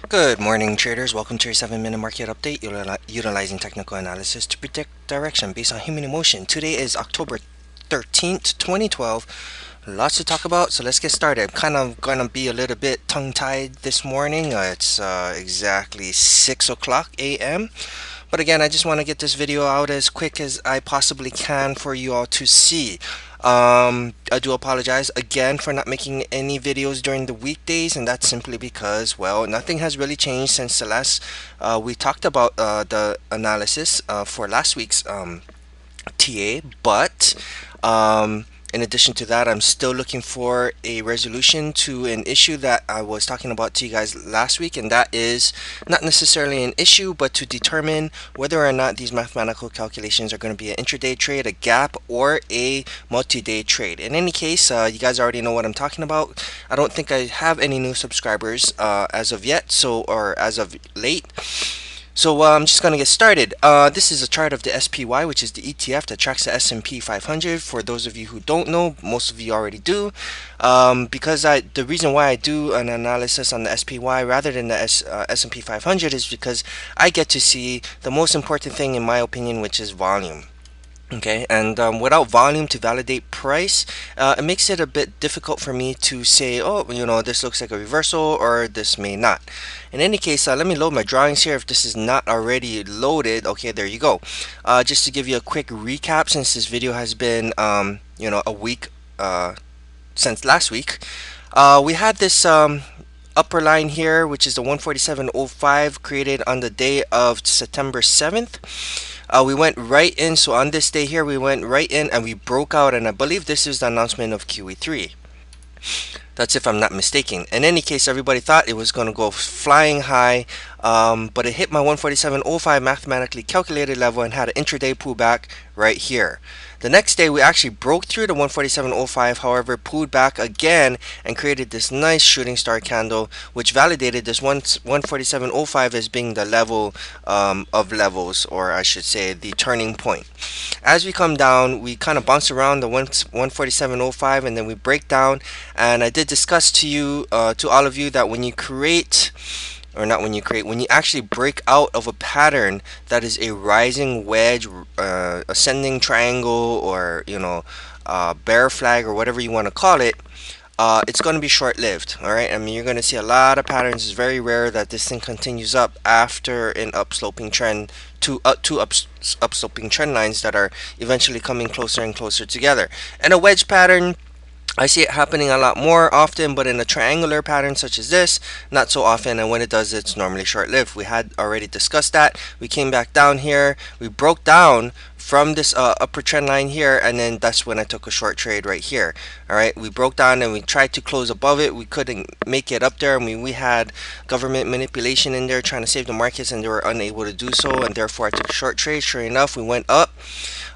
Good morning, traders. Welcome to your 7-minute market update utilizing technical analysis to predict direction based on human emotion. Today is October 13th, 2012. Lots to talk about, so let's get started. I'm kind of going to be a little bit tongue-tied this morning. It's exactly 6 o'clock a.m. But again, I just want to get this video out as quick as I possibly can for you all to see. I do apologize again for not making any videos during the weekdays, and that's simply because, well, nothing has really changed since the last we talked about the analysis for last week's TA, but in addition to that, I'm still looking for a resolution to an issue that I was talking about to you guys last week, and that is not necessarily an issue, but to determine whether or not these mathematical calculations are going to be an intraday trade, a gap, or a multi-day trade. In any case, you guys already know what I'm talking about. I don't think I have any new subscribers as of yet, or as of late. So I'm just going to get started. This is a chart of the SPY, which is the ETF that tracks the S&P 500. For those of you who don't know, most of you already do. Because the reason why I do an analysis on the SPY rather than the S&P 500 is because I get to see the most important thing in my opinion, which is volume. Okay, and without volume to validate price, it makes it a bit difficult for me to say, oh, this looks like a reversal or this may not. In any case, let me load my drawings here if this is not already loaded. Okay, there you go. Just to give you a quick recap, since this video has been, a week since last week, we had this upper line here, which is the 147.05 created on the day of September 7th. We went right in, so on this day here, we went right in and we broke out, and I believe this is the announcement of QE3. That's if I'm not mistaken. In any case, everybody thought it was going to go flying high, but it hit my 147.05 mathematically calculated level and had an intraday pullback right here. The next day, we actually broke through the 147.05, however, pulled back again and created this nice shooting star candle, which validated this 147.05 as being the level of levels, or I should say the turning point. As we come down, we kind of bounce around the 147.05 and then we break down, and I did discuss to you, to all of you, that when you create, or not when you create, when you actually break out of a pattern that is a rising wedge, ascending triangle, or bear flag, or whatever you want to call it, it's going to be short-lived. All right, I mean, you're going to see a lot of patterns. It's very rare that this thing continues up after an upsloping trend, two upsloping trend lines that are eventually coming closer and closer together. And a wedge pattern, I see it happening a lot more often, but in a triangular pattern such as this, not so often, and when it does, it's normally short-lived. We had already discussed that. We came back down here, we broke down from this upper trend line here, and then that's when I took a short trade right here. Alright, we broke down and we tried to close above it. We couldn't make it up there. I mean, we had government manipulation in there trying to save the markets, and they were unable to do so, and therefore I took a short trade. Sure enough, we went up.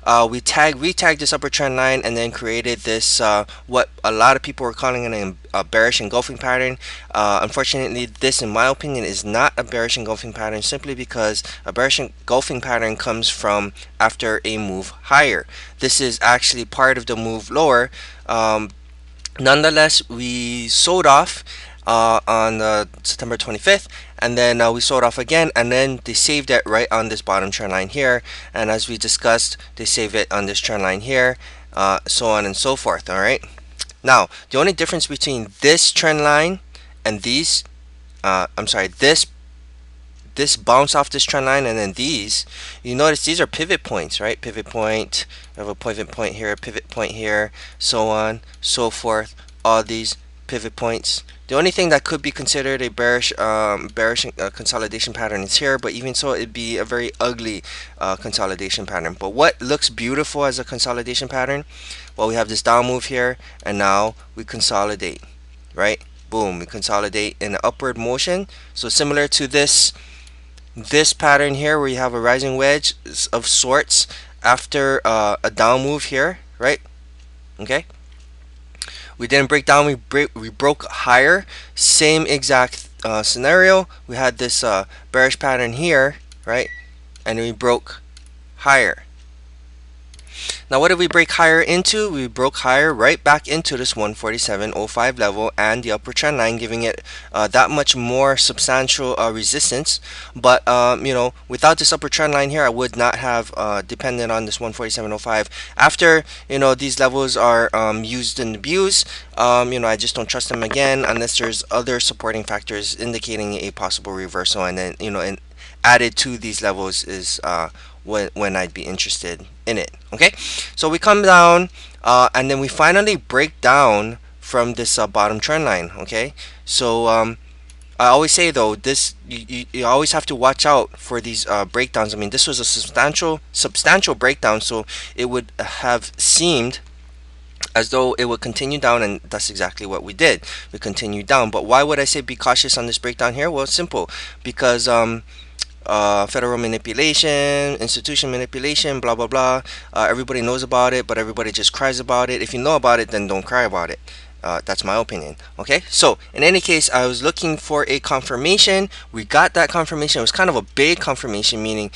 We retagged this upper trend line and then created this what a lot of people were calling a bearish engulfing pattern. Unfortunately, this, in my opinion, is not a bearish engulfing pattern, simply because a bearish engulfing pattern comes from after a move higher. This is actually part of the move lower. Nonetheless, we sold off on September 25th, and then we sold off again, and then they saved it right on this bottom trend line here, and as we discussed, they save it on this trend line here, so on and so forth. All right, now the only difference between this trend line and these, this bounce off this trend line and then these, you notice these are pivot points, right? Pivot point, we have a pivot point here, so on, so forth. All these pivot points. The only thing that could be considered a bearish consolidation pattern is here, but even so, it'd be a very ugly consolidation pattern. But what looks beautiful as a consolidation pattern? Well, we have this down move here, and now we consolidate, right? Boom, we consolidate in an upward motion. So similar to this pattern here, where you have a rising wedge of sorts after a down move here, right? Okay. We didn't break down, we broke higher. Same exact scenario. We had this bearish pattern here, right? And we broke higher. Now, what did we break higher into? We broke higher right back into this 147.05 level and the upper trend line, giving it that much more substantial resistance. But without this upper trend line here, I would not have depended on this 147.05. After these levels are used and abused, I just don't trust them again unless there's other supporting factors indicating a possible reversal, and then and added to these levels is when I'd be interested in it. Okay, so we come down and then we finally break down from this bottom trend line. Okay, so I always say though, this you always have to watch out for these breakdowns. I mean, this was a substantial breakdown, so it would have seemed as though it would continue down, and that's exactly what we did. We continued down. But why would I say be cautious on this breakdown here? Well, it's simple, because federal manipulation, institution manipulation, blah blah blah. Everybody knows about it, but everybody just cries about it. If you know about it, then don't cry about it. That's my opinion. Okay, so in any case, I was looking for a confirmation. We got that confirmation. It was kind of a big confirmation, meaning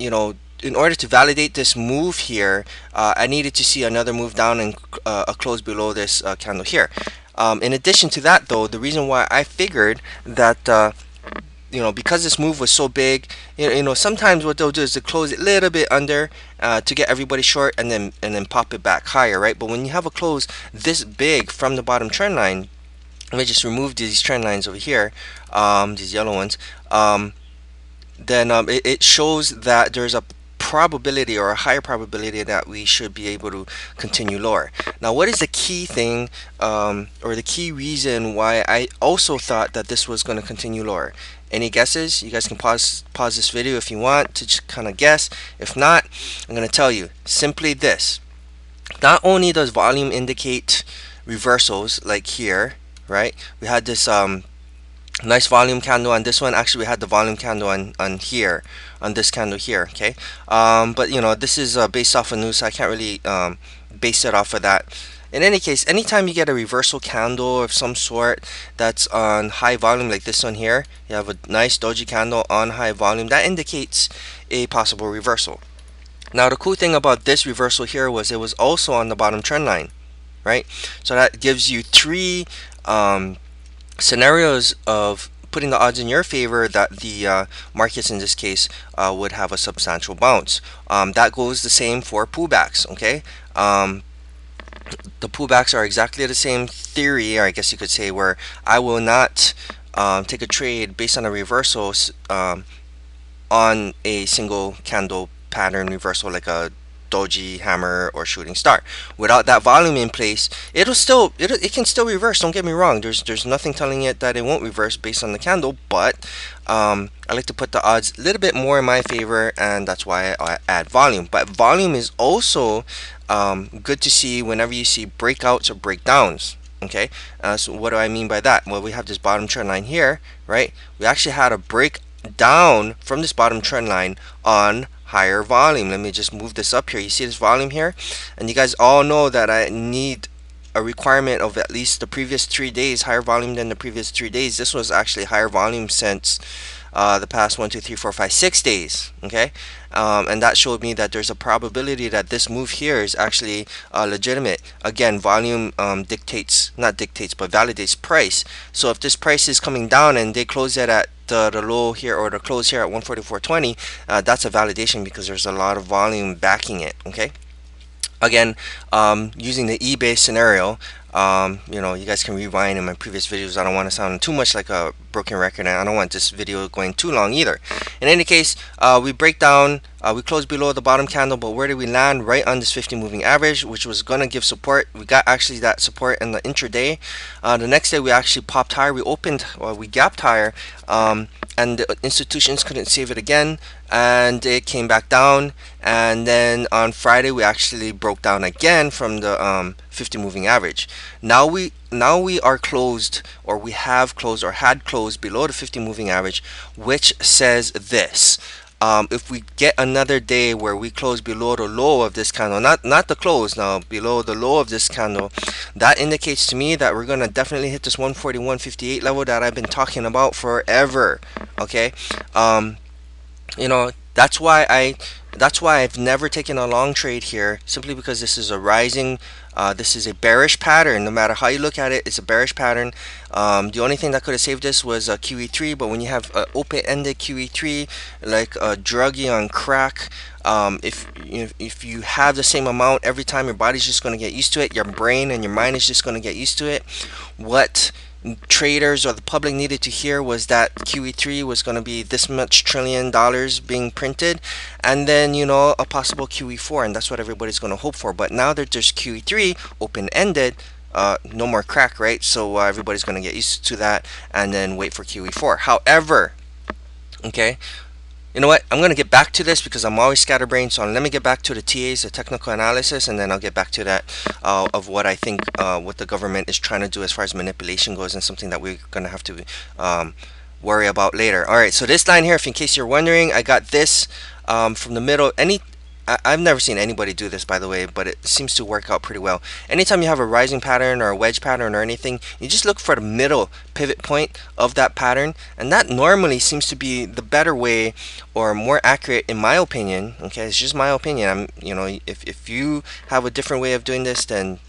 in order to validate this move here, I needed to see another move down and a close below this candle here. In addition to that, though, the reason why I figured that because this move was so big, sometimes what they'll do is to close it a little bit under to get everybody short, and then pop it back higher, right? But when you have a close this big from the bottom trend line, let me just remove these trend lines over here, these yellow ones, then it shows that there's a probability, or a higher probability, that we should be able to continue lower. Now, what is the key thing, or the key reason why I also thought that this was going to continue lower? Any guesses? You guys can pause this video if you want to just kind of guess. If not, I'm going to tell you simply this. Not only does volume indicate reversals, like here, right? We had this nice volume candle on this one. Actually, we had the volume candle on here, on this candle here. Okay, but this is based off of news, so I can't really base it off of that. In any case, anytime you get a reversal candle of some sort that's on high volume, like this one here, you have a nice doji candle on high volume, that indicates a possible reversal. Now, the cool thing about this reversal here was it was also on the bottom trend line, right? So that gives you three scenarios of putting the odds in your favor that the markets in this case would have a substantial bounce. That goes the same for pullbacks. Okay, the pullbacks are exactly the same theory, or I guess you could say, where I will not take a trade based on a reversal on a single candle pattern reversal, like a doji, hammer, or shooting star. Without that volume in place, it can still reverse. Don't get me wrong. There's nothing telling it that it won't reverse based on the candle, but I like to put the odds a little bit more in my favor, and that's why I add volume. But volume is also good to see whenever you see breakouts or breakdowns. Okay, so what do I mean by that? Well, we have this bottom trend line here, right? We actually had a break down from this bottom trend line on higher volume. Let me just move this up here. You see this volume here, and you guys all know that I need a requirement of at least the previous 3 days, higher volume than the previous 3 days. This was actually higher volume since the past 1, 2, 3, 4, 5, 6 days. Okay, and that showed me that there's a probability that this move here is actually legitimate. Again, volume not dictates, but validates price. So if this price is coming down and they close it at the low here, or the close here at 144.20, that's a validation, because there's a lot of volume backing it. Okay, again, using the eBay scenario, you guys can rewind in my previous videos. I don't want to sound too much like a broken record, and I don't want this video going too long either. In any case, we break down, we closed below the bottom candle, but where did we land? Right on this 50 moving average, which was going to give support. We got actually that support in the intraday. The next day we actually popped higher. We gapped higher, and the institutions couldn't save it again, and it came back down. And then on Friday we actually broke down again from the 50 moving average. Now we are closed, or we have closed, or had closed below the 50 moving average, which says this: if we get another day where we close below the low of this candle, not the close, now below the low of this candle, that indicates to me that we're gonna definitely hit this 141.58 level that I've been talking about forever. Okay, that's why I That's why I've never taken a long trade here, simply because this is a rising, this is a bearish pattern. No matter how you look at it, it's a bearish pattern. The only thing that could have saved this was QE3, but when you have open-ended QE3, like a druggie on crack, if you have the same amount every time, your body's just going to get used to it. Your brain and your mind is just going to get used to it. What traders or the public needed to hear was that QE3 was going to be this much trillion dollars being printed, and then a possible QE4, and that's what everybody's going to hope for. But now that there's QE3 open-ended, no more crack, right? So everybody's going to get used to that and then wait for QE4. However, okay, you know what? I'm going to get back to this because I'm always scatterbrained. So let me get back to the TAs, the technical analysis, and then I'll get back to that of what I think what the government is trying to do as far as manipulation goes, and something that we're going to have to worry about later. All right, so this line here, if in case you're wondering, I got this from the middle. I've never seen anybody do this, by the way, but it seems to work out pretty well. Anytime you have a rising pattern or a wedge pattern or anything, you just look for the middle pivot point of that pattern, and that normally seems to be the better way or more accurate, in my opinion. Okay, it's just my opinion. If you have a different way of doing this, then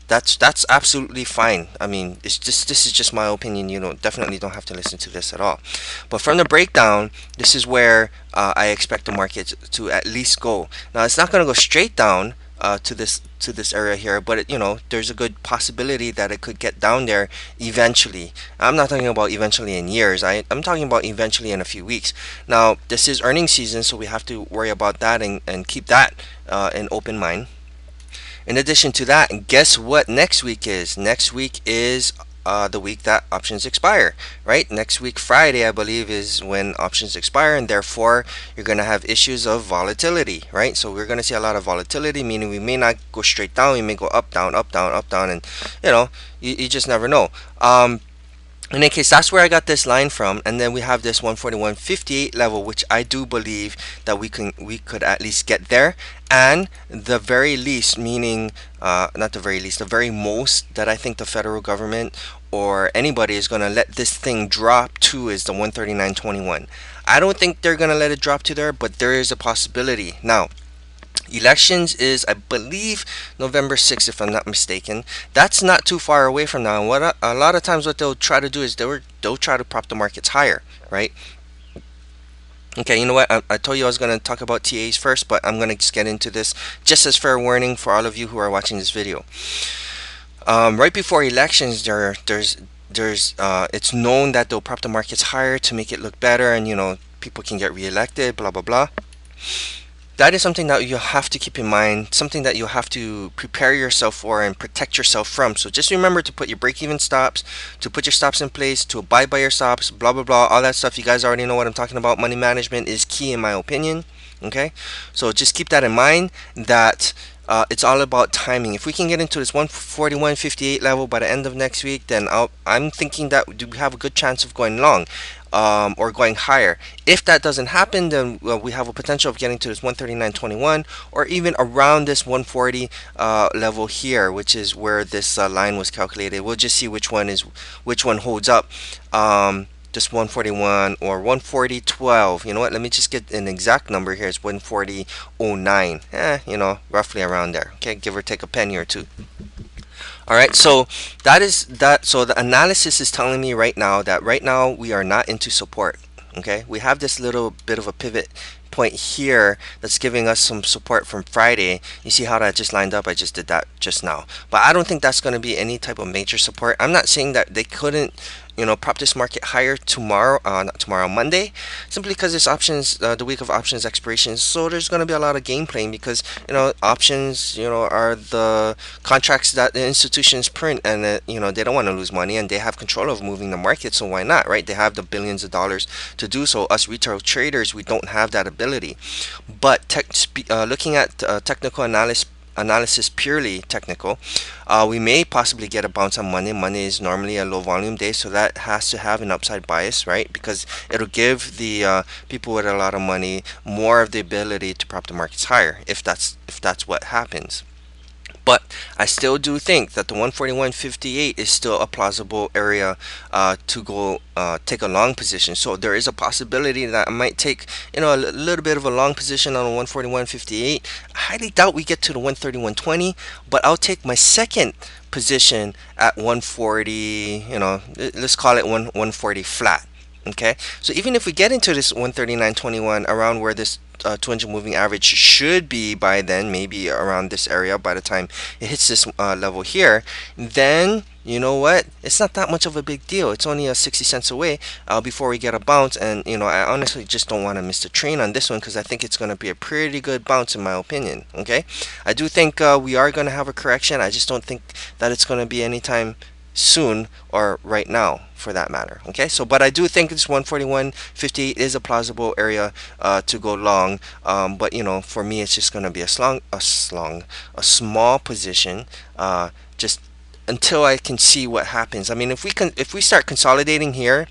that's absolutely fine. I mean, this is just my opinion. Definitely don't have to listen to this at all. But from the breakdown, this is where I expect the market to at least go. Now, it's not going to go straight down to this area here, but there's a good possibility that it could get down there eventually. I'm not talking about eventually in years. I'm talking about eventually in a few weeks. Now, this is earnings season, so we have to worry about that and keep that in open mind. In addition to that, guess what next week is? Next week is the week that options expire, right? Next week, Friday, I believe, is when options expire, and therefore you're going to have issues of volatility, right? So we're going to see a lot of volatility, meaning we may not go straight down, we may go up, down, up, down, up, down, and you just never know. In any case, that's where I got this line from, and then we have this 141.58 level, which I do believe that we could at least get there, and the very least, meaning not the very least, the very most that I think the federal government or anybody is going to let this thing drop to is the 139.21. I don't think they're going to let it drop to there, but there is a possibility. Now, elections is, I believe, November 6th, if I'm not mistaken. That's not too far away from now. And a lot of times what they'll try to do is they'll try to prop the markets higher, right? Okay, you know what? I told you I was going to talk about TAs first, but I'm going to just get into this just as fair warning for all of you who are watching this video. Right before elections, there's it's known that they'll prop the markets higher to make it look better, and people can get reelected, blah blah blah. That is something that you have to keep in mind, something that you have to prepare yourself for and protect yourself from. So just remember to put your break-even stops, to put your stops in place, to abide by your stops, blah blah blah, all that stuff. You guys already know what I'm talking about. Money management is key, in my opinion. Okay, so just keep that in mind, that it's all about timing. If we can get into this 141.58 level by the end of next week, then I'm thinking that we have a good chance of going long. Or going higher. If that doesn't happen, then we have a potential of getting to this 139.21, or even around this 140 level here, which is where this line was calculated. We'll just see which one holds up. This 141 or 140.12. You know what? Let me just get an exact number here. It's 140.09. Roughly around there. Okay, give or take a penny or two. All right, so that is that. So the analysis is telling me right now that we are not into support. Okay, we have this little bit of a pivot point here that's giving us some support from Friday. You see how that just lined up? I just did that just now, but I don't think that's going to be any type of major support. I'm not saying that they couldn't prop this market higher tomorrow, not tomorrow, Monday, simply because it's options, the week of options expirations. So there's going to be a lot of game playing, because options are the contracts that the institutions print, and they don't want to lose money, and they have control of moving the market. So why not, right? They have the billions of dollars to do so. Us retail traders, we don't have that ability. But looking at technical analysis, purely technical, we may possibly get a bounce on Monday. Monday is normally a low volume day, so that has to have an upside bias, right? Because it'll give the people with a lot of money more of the ability to prop the markets higher, if that's what happens. But I still do think that the 141.58 is still a plausible area to go take a long position. So there is a possibility that I might take, a little bit of a long position on 141.58. I highly doubt we get to the 131.20, but I'll take my second position at 140. Let's call it 140 flat. Okay, so even if we get into this 139.21, around where this 200 moving average should be by then, maybe around this area by the time it hits this level here, then you know what? It's not that much of a big deal. It's only 60 cents away before we get a bounce, and I honestly just don't want to miss the train on this one because I think it's going to be a pretty good bounce in my opinion. Okay, I do think we are going to have a correction. I just don't think that it's going to be anytime soon or right now for that matter. Okay, so but I do think this 141.58 is a plausible area to go long, but for me it's just going to be a small position, just until I can see what happens. I mean, if we start consolidating here,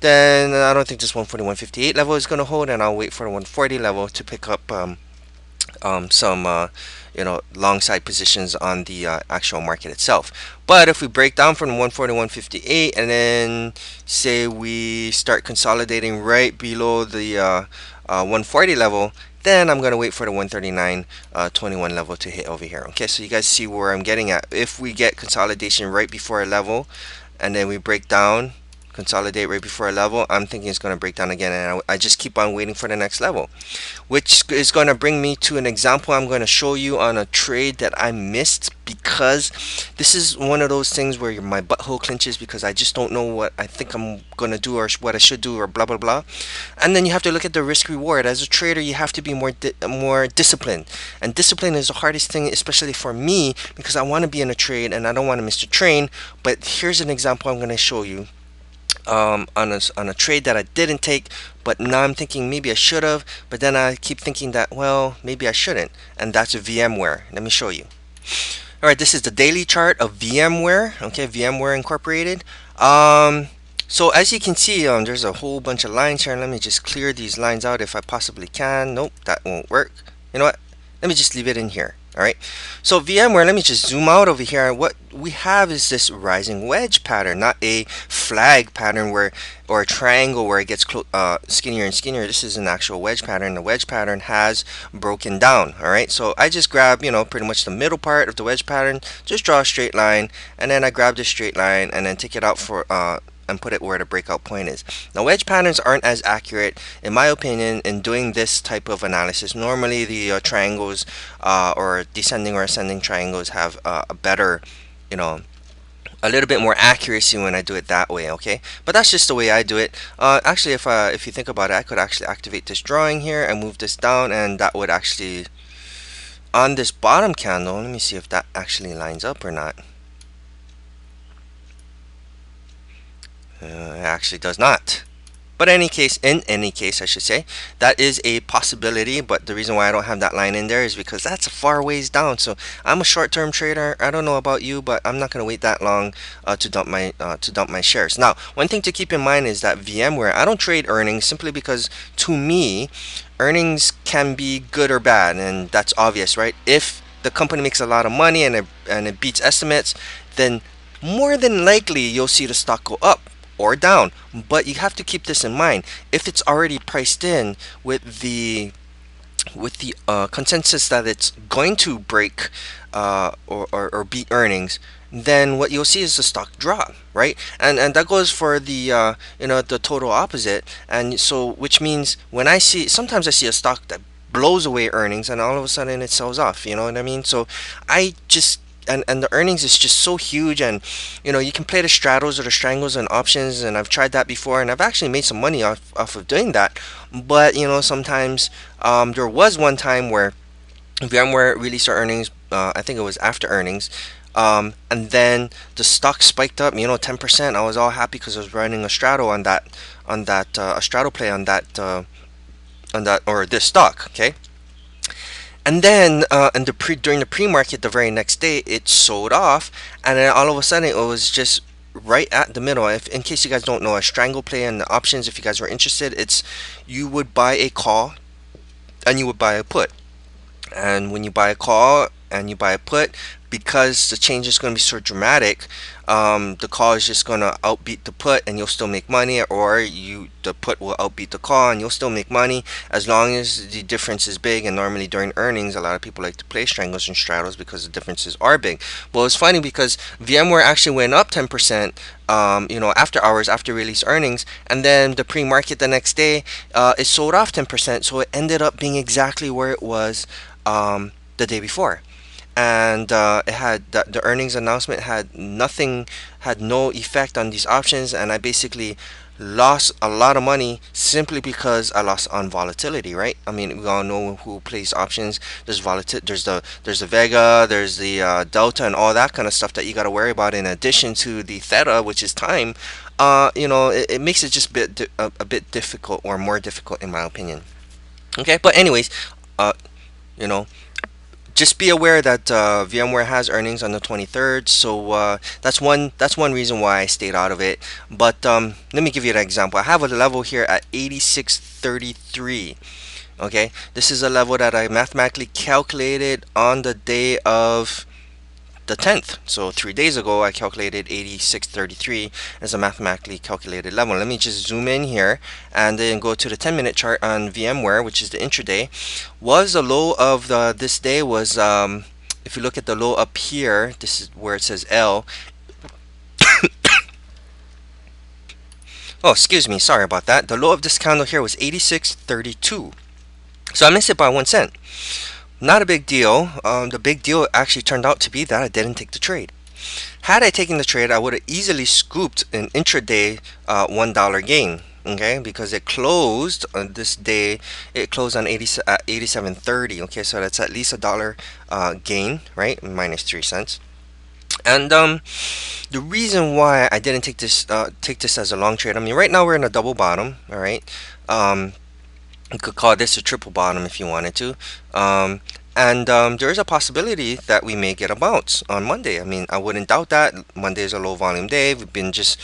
then I don't think this 141.58 level is going to hold, and I'll wait for the 140 level to pick up some long side positions on the actual market itself. But if we break down from 141.58 and then say we start consolidating right below the 140 level, then I'm going to wait for the 139.21 level to hit over here. Okay, so you guys see where I'm getting at. If we get consolidation right before a level and then we break down, consolidate right before a level, I'm thinking it's going to break down again, and I just keep on waiting for the next level, which is going to bring me to an example I'm going to show you on a trade that I missed, because this is one of those things where my butthole clenches because I just don't know what I think I'm going to do or what I should do or blah blah blah. And then you have to look at the risk reward. As a trader, you have to be more disciplined, and discipline is the hardest thing, especially for me, because I want to be in a trade and I don't want to miss the train. But here's an example I'm going to show you on a trade that I didn't take, but now I'm thinking maybe I should have, but then I keep thinking that, well, maybe I shouldn't, and that's a VMware. Let me show you. All right, this is the daily chart of VMware. Okay, VMware Incorporated. So as you can see, there's a whole bunch of lines here, and let me just clear these lines out if I possibly can. Nope, that won't work. You know what? Let me just leave it in here. All right, so VMware, let me just zoom out over here. What we have is this rising wedge pattern, not a flag pattern or a triangle where it gets skinnier and skinnier. This is an actual wedge pattern. The wedge pattern has broken down. All right, so I just grab, pretty much the middle part of the wedge pattern, just draw a straight line, and then I grab this straight line and then take it out for and put it where the breakout point is. Now, wedge patterns aren't as accurate, in my opinion, in doing this type of analysis. Normally, the triangles or descending or ascending triangles have a better, a little bit more accuracy when I do it that way. Okay, but that's just the way I do it. Actually, if you think about it, I could actually activate this drawing here and move this down, and that would actually, on this bottom candle, let me see if that actually lines up or not. It actually does not. But in any case, I should say, that is a possibility. But the reason why I don't have that line in there is because that's a far ways down. So I'm a short-term trader. I don't know about you, but I'm not going to wait that long to dump my shares. Now, one thing to keep in mind is that VMware, I don't trade earnings simply because, to me, earnings can be good or bad, and that's obvious, right? If the company makes a lot of money and it beats estimates, then more than likely you'll see the stock go up or down. But you have to keep this in mind. If it's already priced in with the consensus that it's going to break or beat earnings, then what you'll see is the stock drop, right? And that goes for the the total opposite. And so, which means sometimes I see a stock that blows away earnings and all of a sudden it sells off. You know what I mean? So I just and the earnings is just so huge, and you can play the straddles or the strangles and options, and I've tried that before, and I've actually made some money off of doing that. But sometimes there was one time where VMware released their earnings. I think it was after earnings, and then the stock spiked up 10%. I was all happy because I was running a straddle on that a straddle play on that or this stock. Okay. And then during the pre-market, the very next day, it sold off, and then all of a sudden it was just right at the middle. In case you guys don't know, a strangle play and the options, if you guys were interested, it's you would buy a call and you would buy a put. And when you buy a call and you buy a put, because the change is going to be so dramatic, the call is just going to outbeat the put and you'll still make money, or the put will outbeat the call and you'll still make money as long as the difference is big. And normally during earnings, a lot of people like to play strangles and straddles because the differences are big. Well, it's funny because VMware actually went up 10%, after hours, after release earnings, and then the pre-market the next day, it sold off 10%, so it ended up being exactly where it was the day before. And it had the earnings announcement had no effect on these options, and I basically lost a lot of money simply because I lost on volatility, right? I mean, we all know who plays options. There's there's the Vega, there's the Delta, and all that kind of stuff that you got to worry about in addition to the Theta, which is time. It makes it just a bit difficult, or more difficult in my opinion. Okay, but anyways, uh, you know, just be aware that VMware has earnings on the 23rd, so that's one reason why I stayed out of it. But let me give you an example. I have a level here at 8633. Okay, this is a level that I mathematically calculated on the day of the 10th. So 3 days ago, I calculated 8633 as a mathematically calculated level. Let me just zoom in here and then go to the 10-minute chart on VMware, which is the intraday. Was the low of this day was, if you look at the low up here, this is where it says L. Oh, excuse me, sorry about that. The low of this candle here was 8632. So I missed it by 1 cent. Not a big deal. The big deal actually turned out to be that I didn't take the trade. Had I taken the trade, I would have easily scooped an intraday $1 gain. Okay, because it closed on this day. It closed on 87.30. Okay, so that's at least $1 gain, right? Minus 3 cents. And the reason why I didn't take this as a long trade. I mean, right now we're in a double bottom. All right. You could call this a triple bottom if you wanted to. And there is a possibility that we may get a bounce on Monday. I mean, I wouldn't doubt that. Monday is a low volume day. We've been just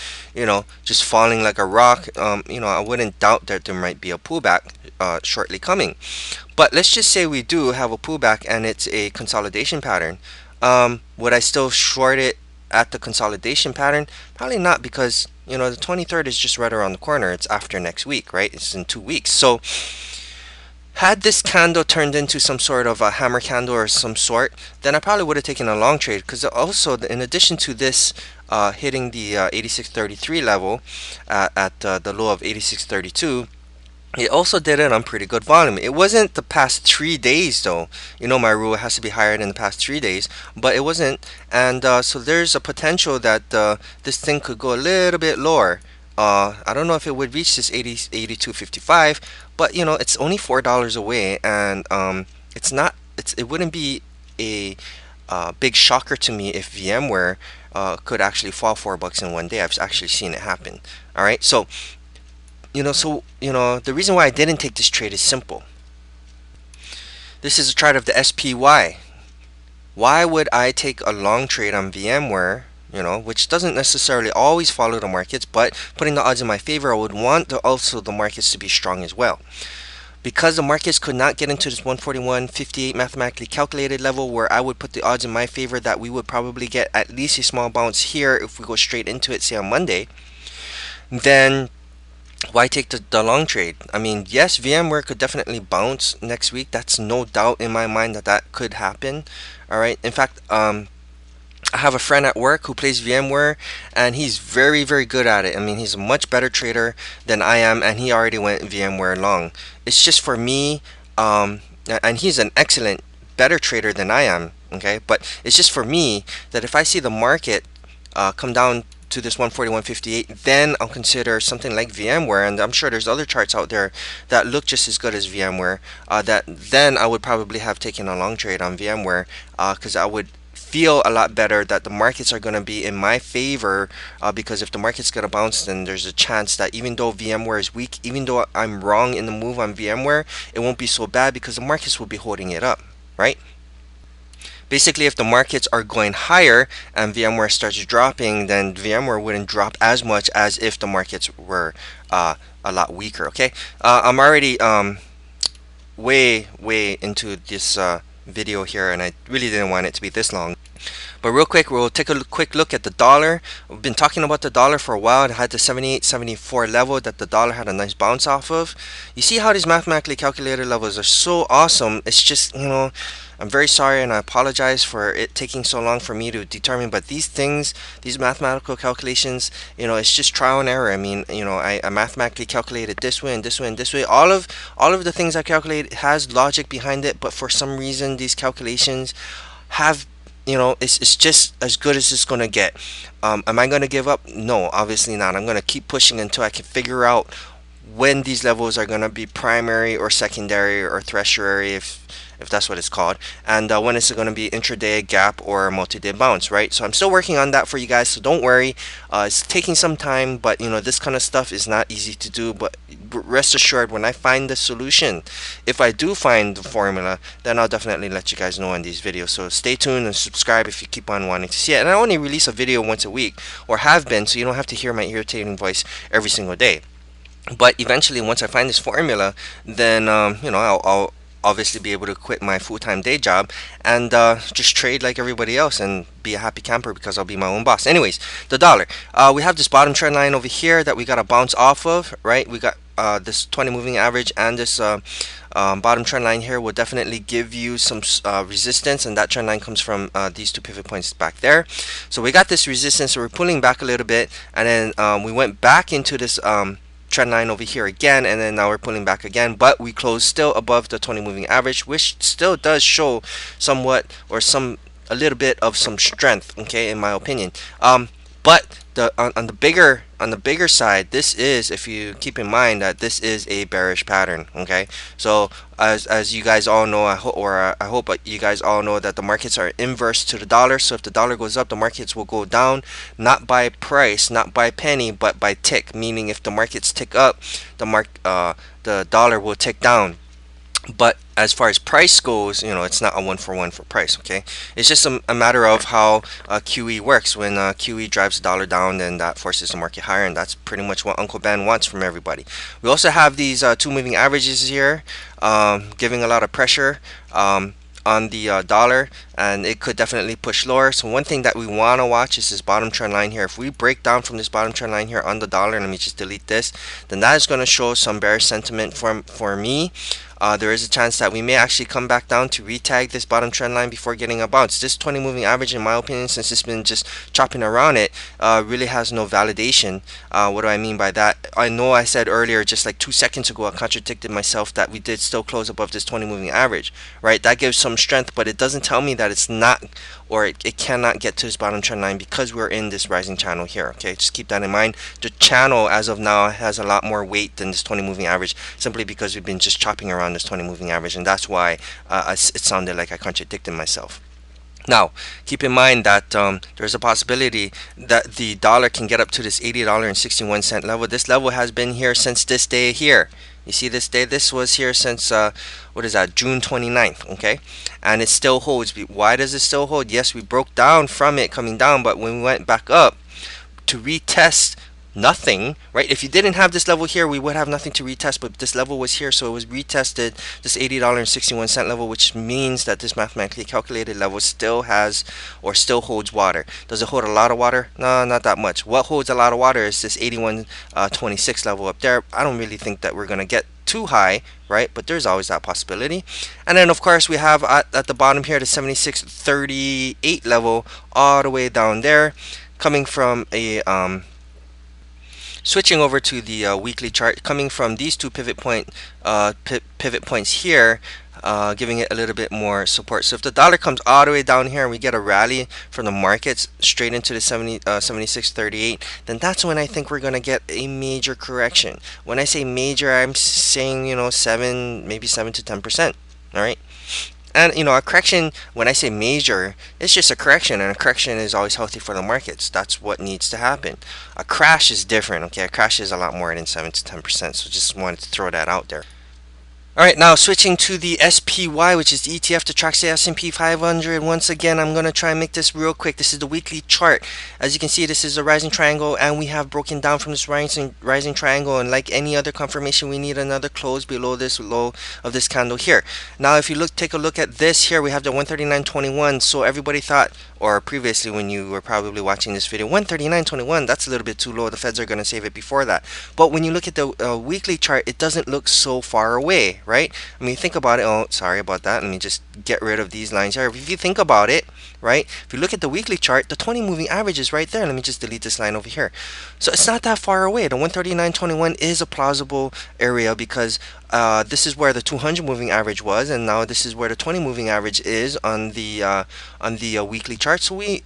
falling like a rock. I wouldn't doubt that there might be a pullback shortly coming. But let's just say we do have a pullback and it's a consolidation pattern. Would I still short it at the consolidation pattern? Probably not, because the 23rd is just right around the corner. It's after next week, right? It's in 2 weeks. So had this candle turned into some sort of a hammer candle or some sort, then I probably would have taken a long trade, because also in addition to this hitting the 8633 level at the low of 8632, it also did it on pretty good volume. It wasn't the past 3 days though. My rule has to be higher than the past 3 days, but it wasn't. And so there's a potential that this thing could go a little bit lower. I don't know if it would reach this 82.55, but it's only $4 away, and it wouldn't be a big shocker to me if VMware could actually fall $4 in one day. I've actually seen it happen. All right, so the reason why I didn't take this trade is simple. This is a chart of the SPY. Why would I take a long trade on VMware, which doesn't necessarily always follow the markets, but putting the odds in my favor, I would want also the markets to be strong as well. Because the markets could not get into this 141.58 mathematically calculated level, where I would put the odds in my favor that we would probably get at least a small bounce here if we go straight into it, say on Monday, then why take the long trade? I mean, yes, VMware could definitely bounce next week. That's no doubt in my mind that could happen. All right. In fact, I have a friend at work who plays VMware, and he's very, very good at it. I mean, he's a much better trader than I am, and he already went VMware long. It's just for me, and he's an excellent, better trader than I am. Okay, but it's just for me that if I see the market come down to this 141.58, then I'll consider something like VMware, and I'm sure there's other charts out there that look just as good as VMware, that then I would probably have taken a long trade on VMware, because I would feel a lot better that the markets are going to be in my favor, because if the market's going to bounce, then there's a chance that even though VMware is weak, even though I'm wrong in the move on VMware, it won't be so bad because the markets will be holding it up, right? Basically, if the markets are going higher and VMware starts dropping, then VMware wouldn't drop as much as if the markets were a lot weaker. Okay, I'm already way into this video here, and I really didn't want it to be this long. But real quick, we'll take a quick look at the dollar. We've been talking about the dollar for a while. It had the 78, 74 level that the dollar had a nice bounce off of. You see how these mathematically calculated levels are so awesome. It's just, I'm very sorry and I apologize for it taking so long for me to determine. But these things, these mathematical calculations, it's just trial and error. I mean, I mathematically calculated this way and this way and this way. All of the things I calculate has logic behind it, but for some reason these calculations have it's just as good as it's going to get. Am I going to give up? No, obviously not. I'm going to keep pushing until I can figure out when these levels are going to be primary or secondary or tertiary, if that's what it's called, and when it's going to be intraday gap or multi-day bounce, right? So I'm still working on that for you guys, so don't worry. It's taking some time, but this kind of stuff is not easy to do. But rest assured, when I find the solution, if I do find the formula, then I'll definitely let you guys know in these videos. So stay tuned and subscribe if you keep on wanting to see it. And I only release a video once a week, or have been, so you don't have to hear my irritating voice every single day. But eventually, once I find this formula, then I'll obviously be able to quit my full-time day job and just trade like everybody else and be a happy camper because I'll be my own boss. Anyways, the dollar. We have this bottom trend line over here that we got to bounce off of, right? We got this 20 moving average, and this bottom trend line here will definitely give you some resistance, and that trend line comes from these two pivot points back there. So we got this resistance, so we're pulling back a little bit, and then we went back into this trend line over here again, and then now we're pulling back again, but we closed still above the 20 moving average, which still does show somewhat or a little bit of some strength, okay, in my opinion. But on the bigger side, this is, if you keep in mind that this is a bearish pattern, okay. So as you guys all know, I hope you guys all know that the markets are inverse to the dollar. So if the dollar goes up, the markets will go down, not by price, not by penny, but by tick. Meaning, if the markets tick up, the dollar will tick down. But as far as price goes, it's not a one-for-one for price, okay? It's just a matter of how QE works. When QE drives the dollar down, then that forces the market higher, and that's pretty much what Uncle Ben wants from everybody. We also have these two moving averages here, giving a lot of pressure on the dollar, and it could definitely push lower. So one thing that we want to watch is this bottom trend line here. If we break down from this bottom trend line here on the dollar, let me just delete this, then that is going to show some bearish sentiment for me. There is a chance that we may actually come back down to retag this bottom trend line before getting a bounce. This 20 moving average, in my opinion, since it's been just chopping around it, really has no validation. What do I mean by that? I know I said earlier, just like 2 seconds ago, I contradicted myself that we did still close above this 20 moving average, right? That gives some strength, but it doesn't tell me that it's not, or it cannot get to this bottom trend line because we're in this rising channel here, okay? Just keep that in mind. The channel as of now has a lot more weight than this 20 moving average, simply because we've been just chopping around this 20 moving average, and that's why it sounded like I contradicted myself. Now, keep in mind that there's a possibility that the dollar can get up to this $80.61 level. This level has been here since this day here. You see this day? This was here since, what is that, June 29th, okay? And it still holds. Why does it still hold? Yes, we broke down from it coming down, but when we went back up to retest nothing, right? If you didn't have this level here, we would have nothing to retest, but this level was here, so it was retested, this $80.61 level, which means that this mathematically calculated level still has, or still holds water. Does it hold a lot of water? No, not that much. What holds a lot of water is this 81.26 level up there. I don't really think that we're going to get too high, right? But there's always that possibility. And then of course we have at the bottom here the 76.38 level all the way down there, coming from a switching over to the weekly chart, coming from these two pivot points here, giving it a little bit more support. So if the dollar comes all the way down here and we get a rally from the markets straight into the 76.38, then that's when I think we're gonna get a major correction. When I say major, I'm saying maybe 7 to 10%. All right. And a correction, when I say major, it's just a correction, and a correction is always healthy for the markets. That's what needs to happen. A crash is different, okay? A crash is a lot more than 7 to 10%, so just wanted to throw that out there. All right, now switching to the SPY, which is the ETF that tracks the S&P 500. Once again, I'm going to try and make this real quick. This is the weekly chart. As you can see, this is a rising triangle, and we have broken down from this rising triangle. And like any other confirmation, we need another close below this low of this candle here. Now, if you take a look at this here, we have the 139.21. So everybody thought, or previously when you were probably watching this video, 139.21, that's a little bit too low. The Feds are going to save it before that. But when you look at the weekly chart, it doesn't look so far away, right? I mean, think about it. Oh, sorry about that. Let me just get rid of these lines here. If you think about it, right? If you look at the weekly chart, the 20 moving average is right there. Let me just delete this line over here. So it's not that far away. The 139.21 is a plausible area because this is where the 200 moving average was, and now this is where the 20 moving average is on the weekly chart. So we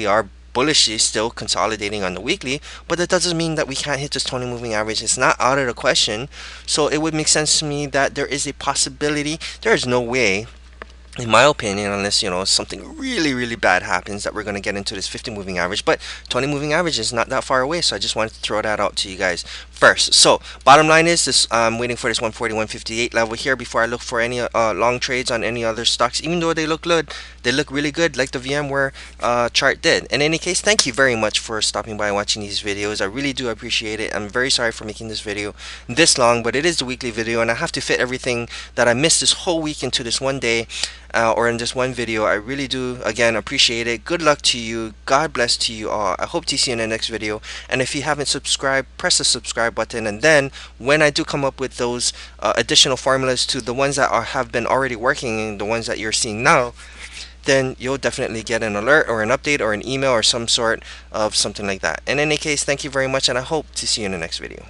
are bullishly still consolidating on the weekly, but that doesn't mean that we can't hit this 20 moving average. It's not out of the question. So it would make sense to me that there is a possibility. There is no way, in my opinion, unless something really bad happens, that we're going to get into this 50 moving average. But 20 moving average is not that far away, so I just wanted to throw that out to you guys first. So bottom line is this: I'm waiting for this 140-158 level here before I look for any long trades on any other stocks. Even though they look good, they look really good, like the VMware chart did. In any case, thank you very much for stopping by and watching these videos. I really do appreciate it. I'm very sorry for making this video this long, but it is the weekly video, and I have to fit everything that I missed this whole week into this one day. Or in this one video. I really do, again, appreciate it. Good luck to you. God bless to you all. I hope to see you in the next video. And if you haven't subscribed, press the subscribe button. And then when I do come up with those additional formulas to the ones that have been already working, the ones that you're seeing now, then you'll definitely get an alert or an update or an email or some sort of something like that. In any case, thank you very much, and I hope to see you in the next video.